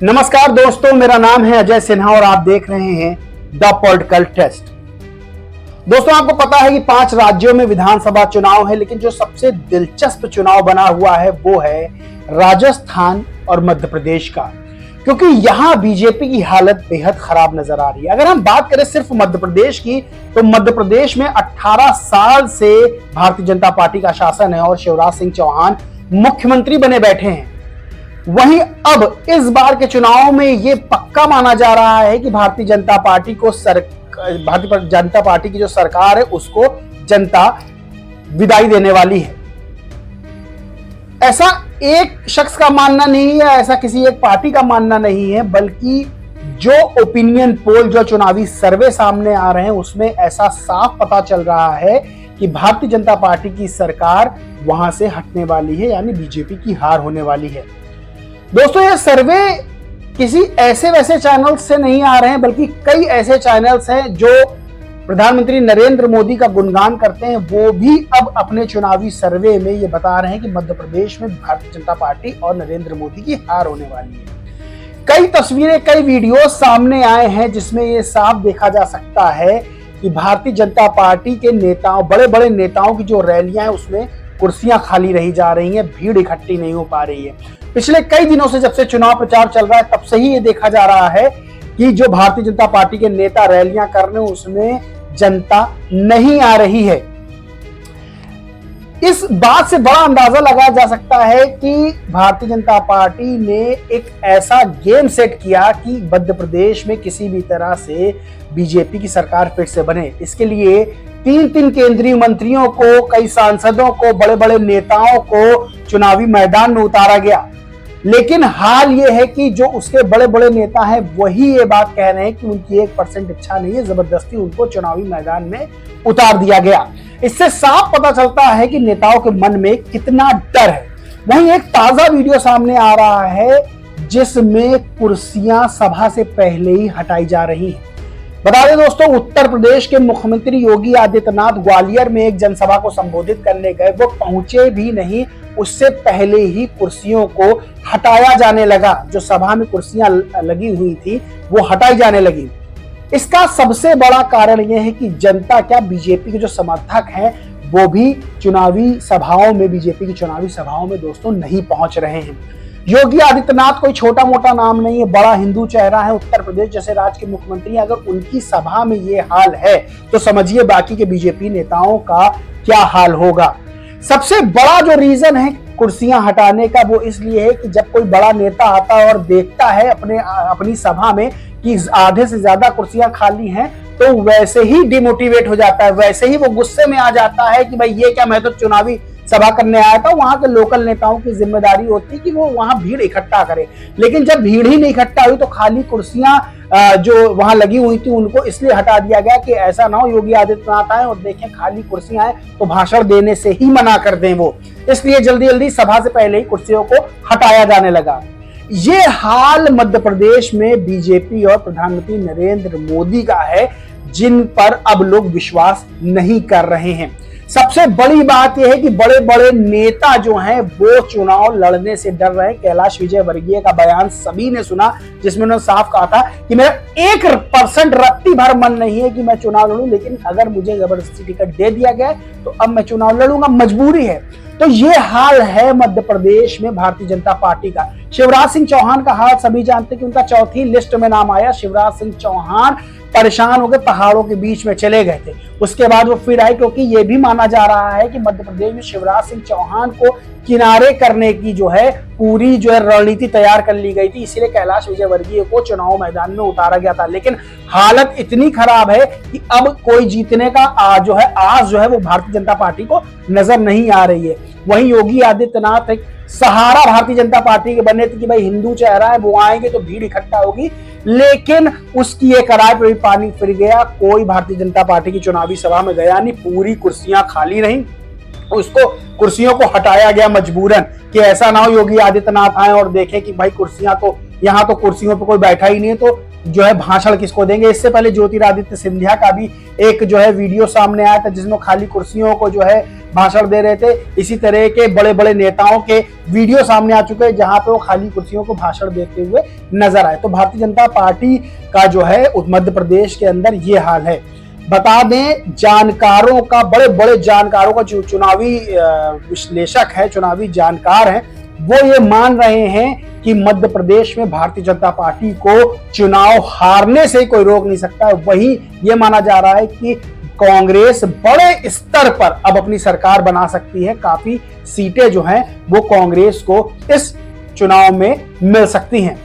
नमस्कार दोस्तों, मेरा नाम है अजय सिन्हा और आप देख रहे हैं द पॉलिटिकल टेस्ट। दोस्तों, आपको पता है कि 5 राज्यों में विधानसभा चुनाव है, लेकिन जो सबसे दिलचस्प चुनाव बना हुआ है वो है राजस्थान और मध्य प्रदेश का, क्योंकि यहां बीजेपी की हालत बेहद खराब नजर आ रही है। अगर हम बात करें सिर्फ मध्य प्रदेश की, तो मध्य प्रदेश में 18 साल से भारतीय जनता पार्टी का शासन है और शिवराज सिंह चौहान मुख्यमंत्री बने बैठे हैं। वहीं अब इस बार के चुनाव में यह पक्का माना जा रहा है कि भारतीय जनता पार्टी की जो सरकार है उसको जनता विदाई देने वाली है। ऐसा एक शख्स का मानना नहीं है, ऐसा किसी एक पार्टी का मानना नहीं है, बल्कि जो ओपिनियन पोल, जो चुनावी सर्वे सामने आ रहे हैं उसमें ऐसा साफ पता चल रहा है कि भारतीय जनता पार्टी की सरकार वहां से हटने वाली है, यानी बीजेपी की हार होने वाली है। दोस्तों, ये सर्वे किसी ऐसे वैसे चैनल से नहीं आ रहे हैं, बल्कि कई ऐसे चैनल्स हैं जो प्रधानमंत्री नरेंद्र मोदी का गुणगान करते हैं। वो भी अब अपने चुनावी सर्वे में ये बता रहे हैं कि मध्य प्रदेश में भारतीय जनता पार्टी और नरेंद्र मोदी की हार होने वाली है। कई तस्वीरें, कई वीडियो सामने आए हैं जिसमें ये साफ देखा जा सकता है कि भारतीय जनता पार्टी के नेताओं, बड़े बड़े नेताओं की जो रैलियां हैं उसमें कुर्सियां खाली रही जा रही हैं, भीड़ इकट्ठी नहीं हो पा रही है। पिछले कई दिनों से, जब से चुनाव प्रचार चल रहा है, तब से ही ये देखा जा रहा है कि जो भारतीय जनता पार्टी के नेता रैलियां कर रहे हैं उसमें जनता नहीं आ रही है। इस बात से बड़ा अंदाजा लगाया जा सकता है कि भारतीय जनता पार्टी ने एक ऐसा गेम सेट किया कि मध्य प्रदेश में किसी भी तरह से बीजेपी की सरकार फिर से बने। इसके लिए 3 केंद्रीय मंत्रियों को, कई सांसदों को, बड़े बड़े नेताओं को चुनावी मैदान में उतारा गया। लेकिन हाल ये है कि जो उसके बड़े बड़े नेता हैं वही ये बात कह रहे हैं कि उनकी 1% इच्छा नहीं है, जबरदस्ती उनको चुनावी मैदान में उतार दिया गया। इससे साफ पता चलता है कि नेताओं के मन में कितना डर है। वहीं एक ताजा वीडियो सामने आ रहा है जिसमें कुर्सियां सभा से पहले ही हटाई जा रही हैं। बता दें दोस्तों, उत्तर प्रदेश के मुख्यमंत्री योगी आदित्यनाथ ग्वालियर में एक जनसभा को संबोधित करने गए, वो पहुंचे भी नहीं, उससे पहले ही कुर्सियों को हटाया जाने लगा। जो सभा में कुर्सियां लगी हुई थी वो हटाई जाने लगी। इसका सबसे बड़ा कारण यह है कि जनता, क्या बीजेपी के जो समर्थक हैं वो भी चुनावी सभाओं में, बीजेपी की चुनावी सभाओं में दोस्तों नहीं पहुंच रहे हैं। योगी आदित्यनाथ कोई छोटा मोटा नाम नहीं है, बड़ा हिंदू चेहरा है। उत्तर प्रदेश जैसे राज्य के मुख्यमंत्री, अगर उनकी सभा में ये हाल है तो समझिए बाकी के बीजेपी नेताओं का क्या हाल होगा। सबसे बड़ा जो रीजन है कुर्सियां हटाने का वो इसलिए है कि जब कोई बड़ा नेता आता है और देखता है अपनी सभा में कि आधे से ज्यादा कुर्सियां खाली हैं, तो वैसे ही डिमोटिवेट हो जाता है, वैसे ही वो गुस्से में आ जाता है कि भाई ये क्या, मैं तो चुनावी सभा करने आया था। वहां के लोकल नेताओं की जिम्मेदारी होती है कि वो वहां भीड़ इकट्ठा करे, लेकिन जब भीड़ ही नहीं इकट्ठा हुई तो खाली कुर्सियां जो वहां लगी हुई थी उनको इसलिए हटा दिया गया कि ऐसा ना हो योगी आदित्यनाथ आए और देखें खाली कुर्सियां आए तो भाषण देने से ही मना कर दें वो। इसलिए जल्दी जल्दी सभा से पहले ही कुर्सियों को हटाया जाने लगा। ये हाल मध्य प्रदेश में बीजेपी और प्रधानमंत्री नरेंद्र मोदी का है, जिन पर अब लोग विश्वास नहीं कर रहे हैं। सबसे बड़ी बात यह है कि बड़े बड़े नेता जो हैं वो चुनाव लड़ने से डर रहे हैं। कैलाश विजयवर्गीय का बयान सभी ने सुना, जिसमें उन्होंने साफ कहा था कि मेरा 1% रत्ती भर मन नहीं है कि मैं चुनाव लड़ूं, लेकिन अगर मुझे जबरदस्ती टिकट दे दिया गया तो अब मैं चुनाव लड़ूंगा, मजबूरी है। तो ये हाल है मध्य प्रदेश में भारतीय जनता पार्टी का। शिवराज सिंह चौहान का हाल सभी जानते हैं कि उनका चौथी लिस्ट में नाम आया। शिवराज सिंह चौहान परेशान होकर पहाड़ों के बीच में चले गए थे, उसके बाद वो फिर आए, क्योंकि ये भी माना जा रहा है कि मध्य प्रदेश में शिवराज सिंह चौहान को किनारे करने की जो है पूरी जो है रणनीति तैयार कर ली गई थी। इसीलिए कैलाश विजयवर्गीय को चुनाव मैदान में उतारा गया था। लेकिन हालत इतनी खराब है कि अब कोई जीतने का जो है आस जो है वो भारतीय जनता पार्टी को नजर नहीं आ रही है। वहीं योगी आदित्यनाथ एक सहारा भारतीय जनता पार्टी के बने थे कि भाई हिंदू चेहरा है, वो आएंगे तो भीड़ इकट्ठा होगी, लेकिन उसकी एक राय पर भी पानी फिर गया। कोई भारतीय जनता पार्टी की चुनावी सभा में गया नहीं, पूरी कुर्सियां खाली रहीं, उसको कुर्सियों को हटाया गया मजबूरन कि ऐसा ना हो योगी आदित्यनाथ आए और देखें कि भाई कुर्सियां तो, यहाँ तो कुर्सियों पर कोई बैठा ही नहीं है, तो जो है भाषण किसको देंगे। इससे पहले ज्योतिरादित्य सिंधिया का भी एक जो है वीडियो सामने आया था जिसमें खाली कुर्सियों को जो है भाषण दे रहे थे। इसी तरह के बड़े बड़े नेताओं के वीडियो सामने आ चुके हैं जहां पे वो खाली कुर्सियों को भाषण देते हुए नजर आए। तो भारतीय जनता पार्टी का जो है मध्य प्रदेश के अंदर ये हाल है। बता दें, जानकारों का, बड़े बड़े जानकारों का, जो चुनावी विश्लेषक है, चुनावी जानकार हैं, वो ये मान रहे हैं कि मध्य प्रदेश में भारतीय जनता पार्टी को चुनाव हारने से कोई रोक नहीं सकता। वहीं ये माना जा रहा है कि कांग्रेस बड़े स्तर पर अब अपनी सरकार बना सकती है। काफी सीटें जो हैं वो कांग्रेस को इस चुनाव में मिल सकती हैं।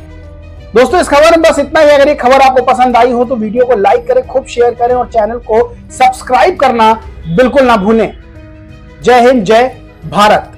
दोस्तों, इस खबर में बस इतना ही। अगर ये खबर आपको पसंद आई हो तो वीडियो को लाइक करें, खूब शेयर करें और चैनल को सब्सक्राइब करना बिल्कुल ना भूलें। जय हिंद, जय भारत।